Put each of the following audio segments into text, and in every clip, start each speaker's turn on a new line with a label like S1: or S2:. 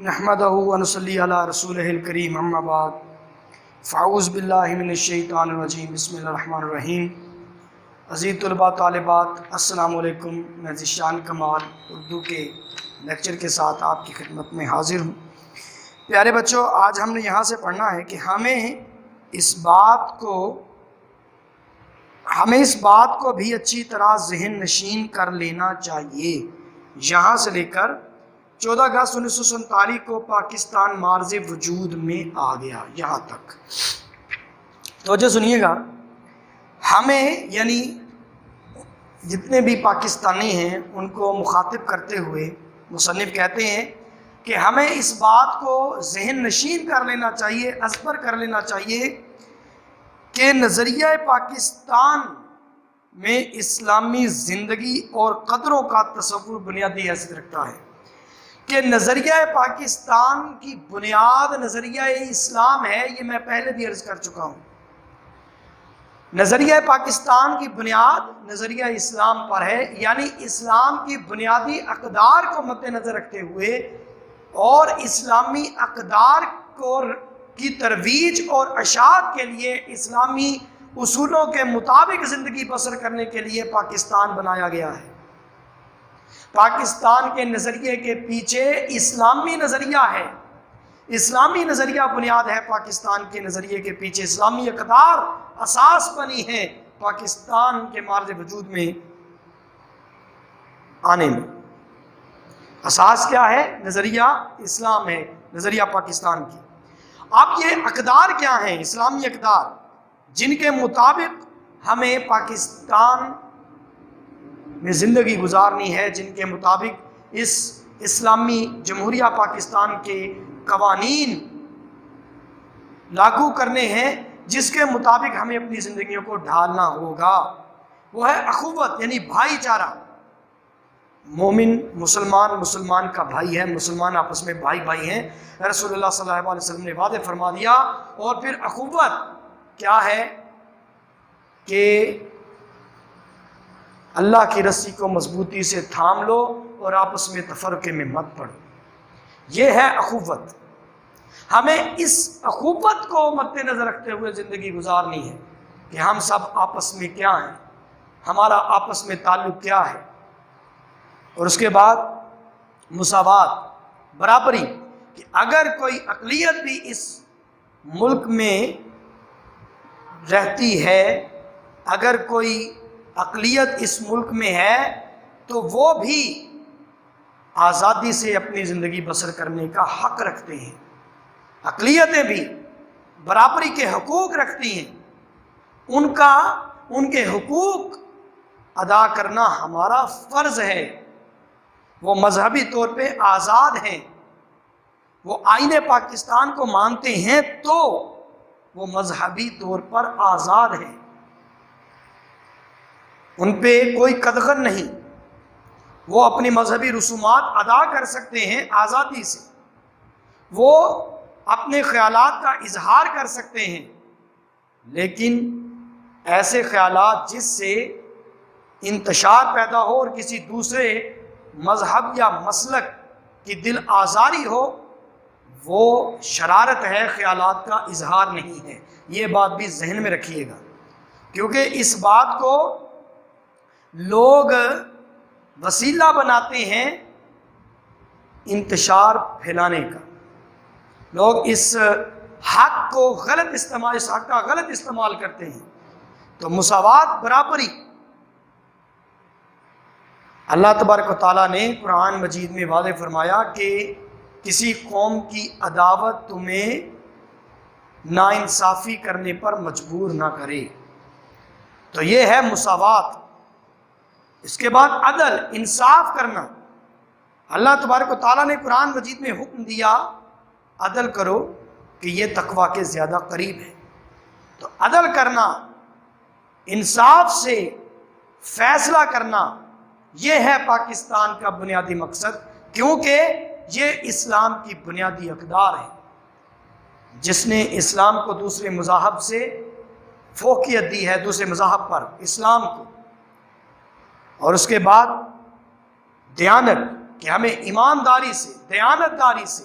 S1: نحمدہ ونصلی علی رسولہ الکریم اما بعد فاعوذ باللہ من الشیطان الرجیم بسم اللہ الرحمن الرحیم۔ عزیز طلباء طالبات السلام علیکم، میں ذیشان کمال اردو کے لیکچر کے ساتھ آپ کی خدمت میں حاضر ہوں۔ پیارے بچوں، آج ہم نے یہاں سے پڑھنا ہے کہ ہمیں اس بات کو بھی اچھی طرح ذہن نشین کر لینا چاہیے۔ یہاں سے لے کر 14 اگست 1947 کو پاکستان مارز وجود میں آ گیا، یہاں تک توجہ سنیے گا۔ ہمیں یعنی جتنے بھی پاکستانی ہیں ان کو مخاطب کرتے ہوئے مصنف کہتے ہیں کہ ہمیں اس بات کو ذہن نشین کر لینا چاہیے، ازبر کر لینا چاہیے کہ نظریہ پاکستان میں اسلامی زندگی اور قدروں کا تصور بنیادی حیثیت رکھتا ہے، کہ نظریہ پاکستان کی بنیاد نظریہ اسلام ہے۔ یہ میں پہلے بھی عرض کر چکا ہوں، نظریہ پاکستان کی بنیاد نظریہ اسلام پر ہے، یعنی اسلام کی بنیادی اقدار کو مد نظر رکھتے ہوئے اور اسلامی اقدار کی ترویج اور اشاعت کے لیے اسلامی اصولوں کے مطابق زندگی بسر کرنے کے لیے پاکستان بنایا گیا ہے۔ پاکستان کے نظریے کے پیچھے اسلامی نظریہ ہے، اسلامی نظریہ بنیاد ہے پاکستان کے نظریے کے پیچھے، اسلامی اقدار اساس بنی ہے پاکستان کے مارز وجود میں آنے میں۔ اساس کیا ہے؟ نظریہ اسلام ہے، نظریہ پاکستان کی۔ اب یہ اقدار کیا ہیں؟ اسلامی اقدار جن کے مطابق ہمیں پاکستان میں زندگی گزارنی ہے، جن کے مطابق اس اسلامی جمہوریہ پاکستان کے قوانین لاگو کرنے ہیں، جس کے مطابق ہمیں اپنی زندگیوں کو ڈھالنا ہوگا، وہ ہے اخوت یعنی بھائی چارہ۔ مومن مسلمان کا بھائی ہے، مسلمان آپس میں بھائی بھائی ہیں، رسول اللہ صلی اللہ علیہ وسلم نے واضح فرما دیا۔ اور پھر اخوت کیا ہے کہ اللہ کی رسی کو مضبوطی سے تھام لو اور آپس میں تفرقے میں مت پڑو، یہ ہے اخوت۔ ہمیں اس اخوت کو مد نظر رکھتے ہوئے زندگی گزارنی ہے کہ ہم سب آپس میں کیا ہیں، ہمارا آپس میں تعلق کیا ہے۔ اور اس کے بعد مساوات، برابری، کہ اگر کوئی اقلیت بھی اس ملک میں رہتی ہے، اگر کوئی اقلیت اس ملک میں ہے تو وہ بھی آزادی سے اپنی زندگی بسر کرنے کا حق رکھتے ہیں۔ اقلیتیں بھی برابری کے حقوق رکھتی ہیں، ان کے حقوق ادا کرنا ہمارا فرض ہے۔ وہ مذہبی طور پہ آزاد ہیں، وہ آئین پاکستان کو مانتے ہیں تو وہ مذہبی طور پر آزاد ہیں، ان پہ کوئی قدغن نہیں، وہ اپنی مذہبی رسومات ادا کر سکتے ہیں آزادی سے، وہ اپنے خیالات کا اظہار کر سکتے ہیں، لیکن ایسے خیالات جس سے انتشار پیدا ہو اور کسی دوسرے مذہب یا مسلک کی دل آزاری ہو، وہ شرارت ہے، خیالات کا اظہار نہیں ہے۔ یہ بات بھی ذہن میں رکھیے گا، کیونکہ اس بات کو لوگ وسیلہ بناتے ہیں انتشار پھیلانے کا۔ لوگ اس حق کو اس حق کا غلط استعمال کرتے ہیں۔ تو مساوات، برابری، اللہ تبارک و تعالیٰ نے قرآن مجید میں واضح فرمایا کہ کسی قوم کی عداوت تمہیں ناانصافی کرنے پر مجبور نہ کرے، تو یہ ہے مساوات۔ اس کے بعد عدل، انصاف کرنا۔ اللہ تبارک و تعالیٰ نے قرآن مجید میں حکم دیا عدل کرو کہ یہ تقویٰ کے زیادہ قریب ہے۔ تو عدل کرنا، انصاف سے فیصلہ کرنا، یہ ہے پاکستان کا بنیادی مقصد، کیونکہ یہ اسلام کی بنیادی اقدار ہے۔ جس نے اسلام کو دوسرے مذاہب سے فوقیت دی ہے، دوسرے مذاہب پر اسلام کو، اور اس کے بعد دیانت، کہ ہمیں ایمانداری سے، دیانتداری سے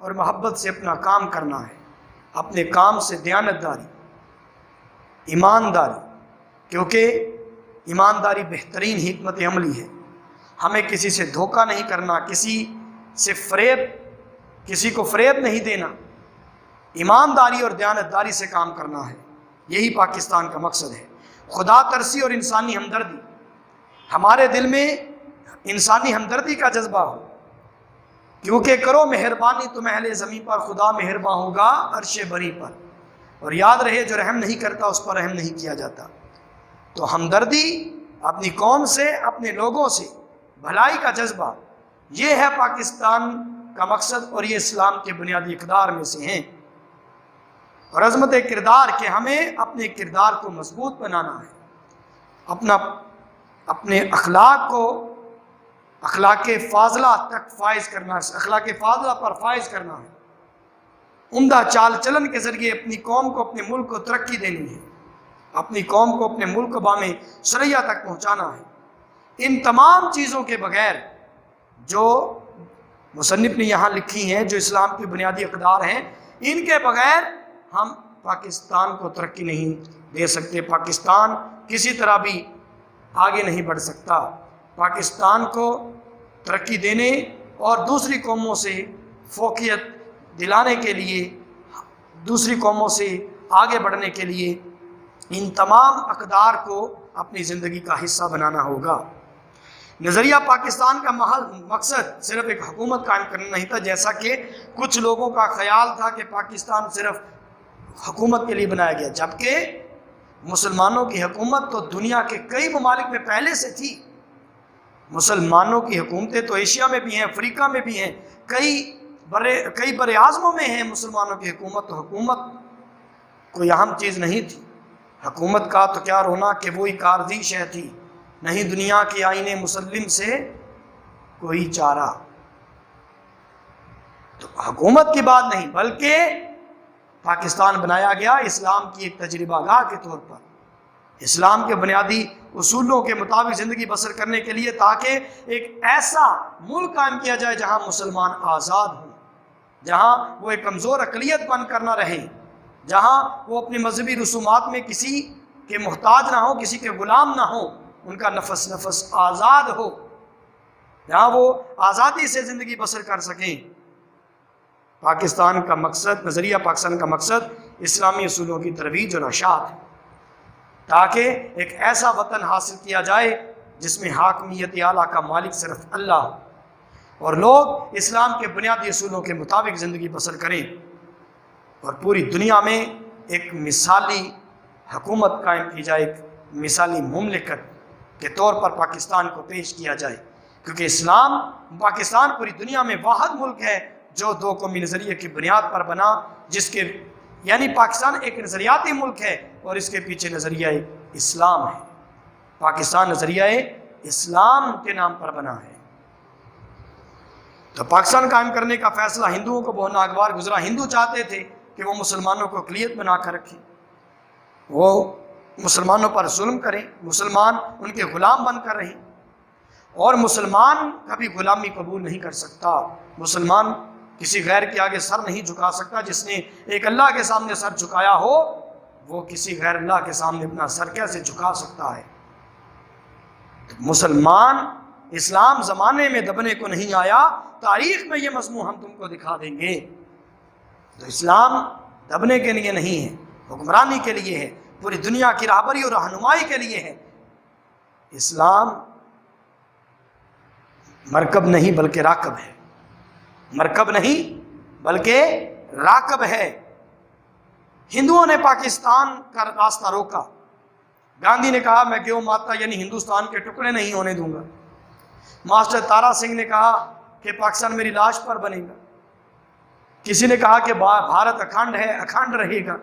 S1: اور محبت سے اپنا کام کرنا ہے، اپنے کام سے دیانتداری، ایمانداری، کیونکہ ایمانداری بہترین حکمت عملی ہے۔ ہمیں کسی سے دھوکہ نہیں کرنا، کسی کو فریب نہیں دینا، ایمانداری اور دیانتداری سے کام کرنا ہے۔ یہی پاکستان کا مقصد ہے۔ خدا ترسی اور انسانی ہمدردی، ہمارے دل میں انسانی ہمدردی کا جذبہ ہو، کیونکہ کرو مہربانی تم اہل زمین پر، خدا مہرباں ہوگا عرش بری پر، اور یاد رہے جو رحم نہیں کرتا اس پر رحم نہیں کیا جاتا۔ تو ہمدردی اپنی قوم سے، اپنے لوگوں سے، بھلائی کا جذبہ، یہ ہے پاکستان کا مقصد، اور یہ اسلام کے بنیادی اقدار میں سے ہیں۔ اور عظمت کردار کہ ہمیں اپنے کردار کو مضبوط بنانا ہے، اپنے اخلاق کو اخلاق فاضلہ تک فائز کرنا ہے، اخلاق فاضلہ پر فائز کرنا ہے۔ عمدہ چال چلن کے ذریعے اپنی قوم کو، اپنے ملک کو ترقی دینی ہے، اپنی قوم کو اپنے ملک کو بام ثریا تک پہنچانا ہے۔ ان تمام چیزوں کے بغیر جو مصنف نے یہاں لکھی ہیں، جو اسلام کی بنیادی اقدار ہیں، ان کے بغیر ہم پاکستان کو ترقی نہیں دے سکتے۔ پاکستان کسی طرح بھی آگے نہیں بڑھ سکتا۔ پاکستان کو ترقی دینے اور دوسری قوموں سے فوقیت دلانے کے لیے، دوسری قوموں سے آگے بڑھنے کے لیے ان تمام اقدار کو اپنی زندگی کا حصہ بنانا ہوگا۔ نظریہ پاکستان کا مقصد صرف ایک حکومت قائم کرنا نہیں تھا، جیسا کہ کچھ لوگوں کا خیال تھا کہ پاکستان صرف حکومت کے لیے بنایا گیا، جبکہ مسلمانوں کی حکومت تو دنیا کے کئی ممالک میں پہلے سے تھی۔ مسلمانوں کی حکومتیں تو ایشیا میں بھی ہیں، افریقہ میں بھی ہیں، کئی بر اعظموں میں ہیں مسلمانوں کی حکومت۔ تو حکومت کوئی اہم چیز نہیں تھی۔ حکومت کا تو کیا رونا کہ وہی کارزی شے تھی، نہیں دنیا کے آئین مسلم سے کوئی چارہ۔ تو حکومت کی بات نہیں، بلکہ پاکستان بنایا گیا اسلام کی ایک تجربہ گاہ کے طور پر، اسلام کے بنیادی اصولوں کے مطابق زندگی بسر کرنے کے لیے، تاکہ ایک ایسا ملک قائم کیا جائے جہاں مسلمان آزاد ہوں، جہاں وہ ایک کمزور اقلیت بن کر نہ رہیں، جہاں وہ اپنی مذہبی رسومات میں کسی کے محتاج نہ ہو، کسی کے غلام نہ ہو، ان کا نفس آزاد ہو، جہاں وہ آزادی سے زندگی بسر کر سکیں۔ پاکستان کا مقصد، نظریہ پاکستان کا مقصد اسلامی اصولوں کی ترویج اور اشاعت ہے، تاکہ ایک ایسا وطن حاصل کیا جائے جس میں حاکمیت اعلیٰ کا مالک صرف اللہ ہو، اور لوگ اسلام کے بنیادی اصولوں کے مطابق زندگی بسر کریں، اور پوری دنیا میں ایک مثالی حکومت قائم کی جائے، ایک مثالی مملکت کے طور پر پاکستان کو پیش کیا جائے، کیونکہ پاکستان پوری دنیا میں واحد ملک ہے جو دو قومی نظریے کی بنیاد پر بنا، یعنی پاکستان ایک نظریاتی ملک ہے اور اس کے پیچھے نظریہ اسلام ہے۔ پاکستان نظریہ اسلام کے نام پر بنا ہے۔ تو پاکستان قائم کرنے کا فیصلہ ہندوؤں کو بہت ناگوار گزرا۔ ہندو چاہتے تھے کہ وہ مسلمانوں کو اقلیت بنا کر رکھیں، وہ مسلمانوں پر ظلم کریں، مسلمان ان کے غلام بن کر رہیں، اور مسلمان کبھی غلامی قبول نہیں کر سکتا۔ مسلمان کسی غیر کے آگے سر نہیں جھکا سکتا۔ جس نے ایک اللہ کے سامنے سر جھکایا ہو، وہ کسی غیر اللہ کے سامنے اپنا سر کیسے جھکا سکتا ہے؟ مسلمان اسلام زمانے میں دبنے کو نہیں آیا، تاریخ میں یہ مضمون ہم تم کو دکھا دیں گے۔ تو اسلام دبنے کے لیے نہیں ہے، حکمرانی کے لیے ہے، پوری دنیا کی رہبری اور رہنمائی کے لیے ہے۔ اسلام مرکب نہیں بلکہ راکب ہے، مرکب نہیں بلکہ راکب ہے۔ ہندوؤں نے پاکستان کا راستہ روکا۔ گاندھی نے کہا میں گیو ماتا یعنی ہندوستان کے ٹکڑے نہیں ہونے دوں گا۔ ماسٹر تارا سنگھ نے کہا کہ پاکستان میری لاش پر بنے گا۔ کسی نے کہا کہ بھارت اکھنڈ ہے، اکھنڈ رہے گا۔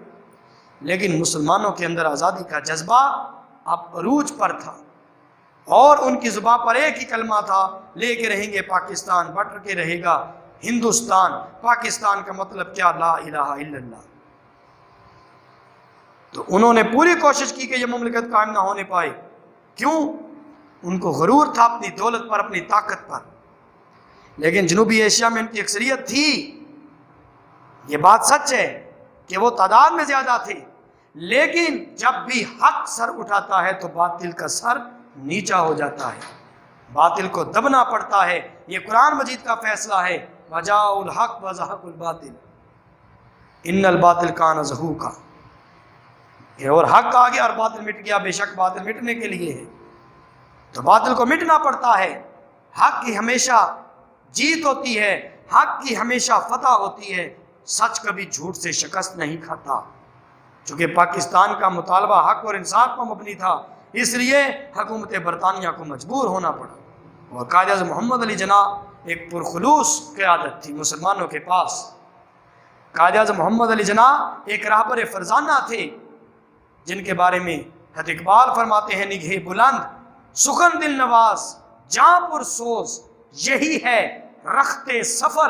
S1: لیکن مسلمانوں کے اندر آزادی کا جذبہ اب عروج پر تھا، اور ان کی زبان پر ایک ہی کلمہ تھا، لے کے رہیں گے پاکستان، بٹ کے رہے گا ہندوستان۔ پاکستان کا مطلب کیا؟ لا الہ الا اللہ۔ تو انہوں نے پوری کوشش کی کہ یہ مملکت قائم نہ ہونے پائے۔ کیوں؟ ان کو غرور تھا اپنی دولت پر، اپنی طاقت پر۔ لیکن جنوبی ایشیا میں ان کی اکثریت تھی، یہ بات سچ ہے کہ وہ تعداد میں زیادہ تھے، لیکن جب بھی حق سر اٹھاتا ہے تو باطل کا سر نیچا ہو جاتا ہے، باطل کو دبنا پڑتا ہے۔ یہ قرآن مجید کا فیصلہ ہے، وَجَاءَ الْحَقُّ وَزَهَقَ الْبَاطِلُ إِنَّ الْبَاطِلَ كَانَ زَهُوقًا، کہ اور حق آ گیا اور باطل مٹ گیا، بے شک باطل مٹنے کے لیے ہے، تو باطل کو مٹنا پڑتا ہے۔ حق کی ہمیشہ جیت ہوتی ہے، حق کی ہمیشہ فتح ہوتی ہے، سچ کبھی جھوٹ سے شکست نہیں کھاتا۔ چونکہ پاکستان کا مطالبہ حق اور انصاف پر مبنی تھا، اس لیے حکومت برطانیہ کو مجبور ہونا پڑا، اور قائد اعظم محمد علی جناح ایک پرخلوص قیادت تھی مسلمانوں کے پاس۔ قائد اعظم محمد علی جناح ایک رہبر فرزانہ تھے، جن کے بارے میں حضرت اقبال فرماتے ہیں، نگہ بلند سخن دل نواز جاں پر سوز، یہی ہے رخت سفر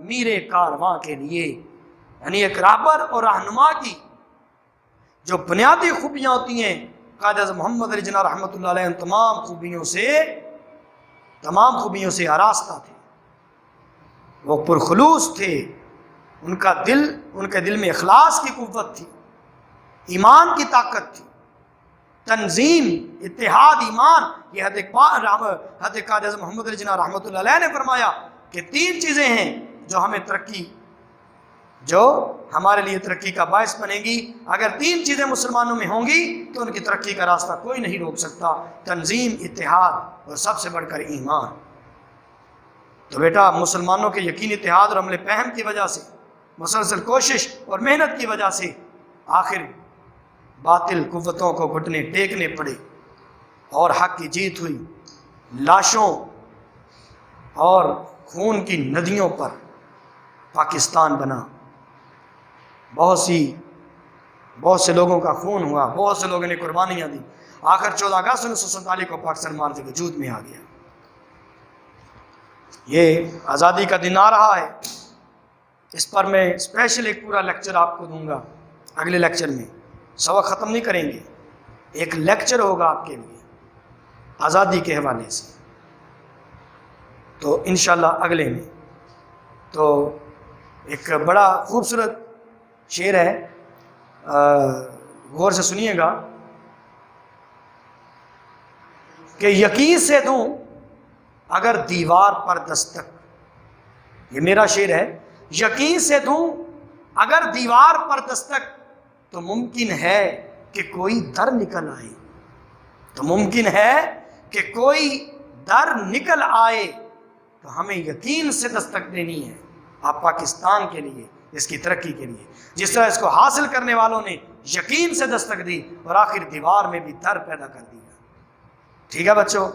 S1: میرے کارواں کے لیے۔ یعنی ایک رہبر اور رہنما کی جو بنیادی خوبیاں ہوتی ہیں، قائد اعظم محمد علی جناح رحمۃ اللہ علیہ تمام خوبیوں سے آراستہ تھے۔ وہ پرخلوص تھے، ان کے دل میں اخلاص کی قوت تھی، ایمان کی طاقت تھی، تنظیم، اتحاد، ایمان۔ یہ حضرت قائد اعظم محمد علی جناح رحمۃ اللہ علیہ نے فرمایا کہ 3 چیزیں ہیں جو ہمارے لیے ترقی کا باعث بنے گی۔ اگر 3 چیزیں مسلمانوں میں ہوں گی تو ان کی ترقی کا راستہ کوئی نہیں روک سکتا، تنظیم، اتحاد اور سب سے بڑھ کر ایمان۔ تو بیٹا، مسلمانوں کے یقین، اتحاد اور عمل پہم کی وجہ سے، مسلسل کوشش اور محنت کی وجہ سے آخر باطل قوتوں کو گھٹنے ٹیکنے پڑے اور حق کی جیت ہوئی۔ لاشوں اور خون کی ندیوں پر پاکستان بنا، بہت سے لوگوں کا خون ہوا، بہت سے لوگوں نے قربانیاں دی، آخر 14 اگست 1947 کو پاکستان مارز وجود میں آ گیا۔ یہ آزادی کا دن آ رہا ہے، اس پر میں اسپیشل ایک پورا لیکچر آپ کو دوں گا۔ اگلے لیکچر میں سبق ختم نہیں کریں گے، ایک لیکچر ہوگا آپ کے لیے آزادی کے حوالے سے، تو انشاءاللہ اگلے میں۔ تو ایک بڑا خوبصورت شعر ہے، غور سے سنیے گا کہ یقین سے دوں اگر دیوار پر دستک، یہ میرا شعر ہے، یقین سے دوں اگر دیوار پر دستک تو ممکن ہے کہ کوئی در نکل آئے، تو ممکن ہے کہ کوئی در نکل آئے، تو ہمیں یقین سے دستک دینی ہے آپ پاکستان کے لیے، اس کی ترقی کے لیے، جس طرح اس کو حاصل کرنے والوں نے یقین سے دستک دی اور آخر دیوار میں بھی در پیدا کر دیا۔ ٹھیک ہے بچوں،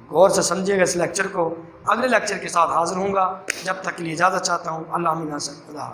S1: غور سے سمجھے گا اس لیکچر کو۔ اگلے لیکچر کے ساتھ حاضر ہوں گا، جب تک کے لیے اجازت چاہتا ہوں۔ اللہ امین، خدا۔